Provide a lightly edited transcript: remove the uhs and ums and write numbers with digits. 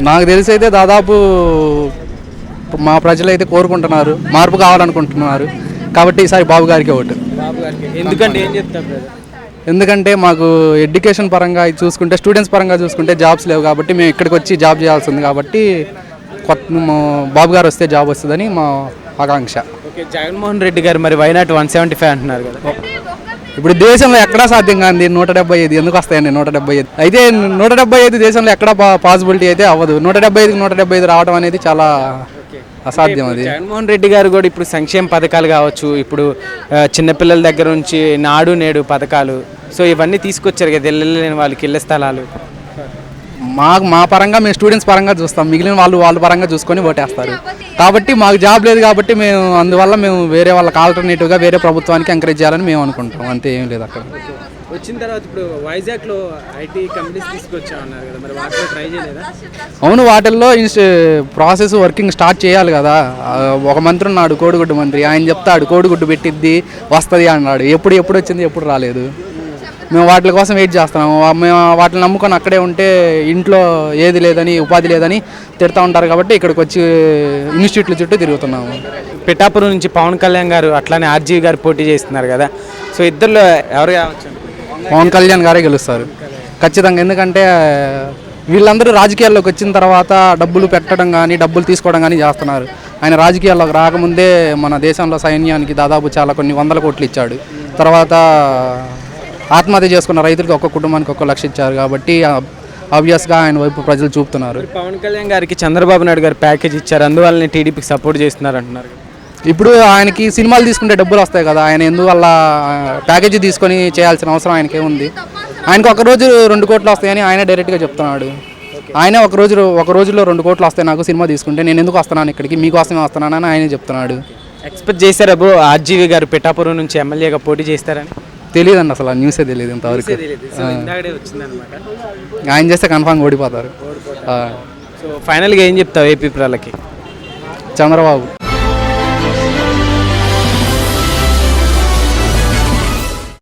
నాకు తెలిసి అయితే దాదాపు మా ప్రజలు అయితే కోరుకుంటున్నారు, మార్పు కావాలనుకుంటున్నారు. కాబట్టి ఈసారి బాబు గారికి ఓటు. ఎందుకంటే ఏం చెప్తారు? ఎందుకంటే మాకు ఎడ్యుకేషన్ పరంగా చూసుకుంటే, స్టూడెంట్స్ పరంగా చూసుకుంటే జాబ్స్ లేవు కాబట్టి మేము ఇక్కడికి వచ్చి జాబ్ చేయాల్సింది. కాబట్టి బాబు గారు వస్తే జాబ్ వస్తుందని మా ఆకాంక్ష. ఓకే, జగన్మోహన్ రెడ్డి గారు మరి వైనాట్ 175 అంటున్నారు కదా. ఇప్పుడు దేశంలో ఎక్కడా సాధ్యం కాదు 175. ఎందుకు వస్తాయండి 175? అయితే 175 దేశంలో ఎక్కడా పాసిబిలిటీ అయితే అవ్వదు. 175కి 175 రావడం అనేది చాలా అసాధ్యం. అది జగన్మోహన్ రెడ్డి గారు కూడా ఇప్పుడు సంక్షేమ పథకాలు కావచ్చు, ఇప్పుడు చిన్నపిల్లల దగ్గర నుంచి నాడు నేడు పథకాలు, సో ఇవన్నీ తీసుకొచ్చారు కదా, ఇళ్ళలేని వాళ్ళకి ఇళ్ళ స్థలాలు. మా పరంగా మేము స్టూడెంట్స్ పరంగా చూస్తాం, మిగిలిన వాళ్ళ పరంగా చూసుకొని ఓటేస్తారు. కాబట్టి మాకు జాబ్ లేదు కాబట్టి అందువల్ల మేము వేరే వాళ్ళకి ఆల్టర్నేటివ్గా వేరే ప్రభుత్వానికి ఎంకరేజ్ చేయాలని మేము అనుకుంటాం. అంతే, ఏం లేదు అక్కడ. వచ్చిన తర్వాత ఇప్పుడు వైజాగ్లో ఐటీ కంపెనీస్ తీసుకొచ్చామన్నారు కదా, మరి వాటిలో ట్రై చేయలేదా? అవును, వాటిల్లో ప్రాసెస్ వర్కింగ్ స్టార్ట్ చేయాలి కదా. ఒక మంత్రి ఉన్నాడు, కోడిగుడ్డు మంత్రి. ఆయన చెప్తాడు కోడిగుడ్డు పెట్టిద్ది వస్తుంది అన్నాడు. ఎప్పుడు వచ్చింది, ఎప్పుడు రాలేదు. మేము వాటి కోసం వెయిట్ చేస్తున్నాము. మేము వాటిని నమ్ముకొని అక్కడే ఉంటే ఇంట్లో ఏది లేదని, ఉపాధి లేదని తిడతా ఉంటారు. కాబట్టి ఇక్కడికి వచ్చి ఇన్స్టిట్యూట్ల చుట్టూ తిరుగుతున్నాము. పిఠాపురం నుంచి పవన్ కళ్యాణ్ గారు అట్లానే ఆర్జీవి గారు పోటీ చేస్తున్నారు కదా, సో ఇద్దరులో ఎవరు కావచ్చు? పవన్ కళ్యాణ్ గారే గెలుస్తారు ఖచ్చితంగా. ఎందుకంటే వీళ్ళందరూ రాజకీయాల్లోకి వచ్చిన తర్వాత డబ్బులు పెట్టడం కానీ డబ్బులు తీసుకోవడం కానీ చేస్తున్నారు. ఆయన రాజకీయాల్లోకి రాకముందే మన దేశంలో సైన్యానికి దాదాపు కొన్ని 100 కోట్లు ఇచ్చాడు. తర్వాత ఆత్మహత్య చేసుకున్న రైతులకు ఒక్క కుటుంబానికి 1 లక్ష ఇచ్చారు. కాబట్టి ఆబ్వియస్గా ఆయన వైపు ప్రజలు చూపుతున్నారు. పవన్ కళ్యాణ్ గారికి చంద్రబాబు నాయుడు గారు ప్యాకేజ్ ఇచ్చారు, అందువల్లనే టీడీపీకి సపోర్ట్ చేస్తున్నారు అంటున్నారు. ఇప్పుడు ఆయనకి సినిమాలు తీసుకుంటే డబ్బులు వస్తాయి కదా, ఆయన ఎందువల్ల ప్యాకేజీ తీసుకొని చేయాల్సిన అవసరం ఆయనకేముంది? ఆయనకు ఒక రోజు 2 కోట్లు వస్తాయని ఆయన డైరెక్ట్గా చెప్తున్నాడు. ఆయన ఒక రోజులో 2 కోట్లు వస్తాయి నాకు సినిమా తీసుకుంటే, నేను ఎందుకు వస్తున్నాను ఇక్కడికి, మీకోసమే వస్తున్నానని ఆయనే చెప్తున్నాడు. ఎక్స్పెక్ట్ చేశారా బ్రో ఆర్జీవి గారు పిఠాపురం నుంచి ఎమ్మెల్యేగా పోటీ చేస్తారని? తెలియదండి, అసలు న్యూసే తెలియదు ఇంతవరకు. ఆయన చేస్తే కన్ఫామ్గా ఓడిపోతారు. సో ఫైనల్గా ఏం చెప్తావు ఏపీ ప్రజలకి? చంద్రబాబు.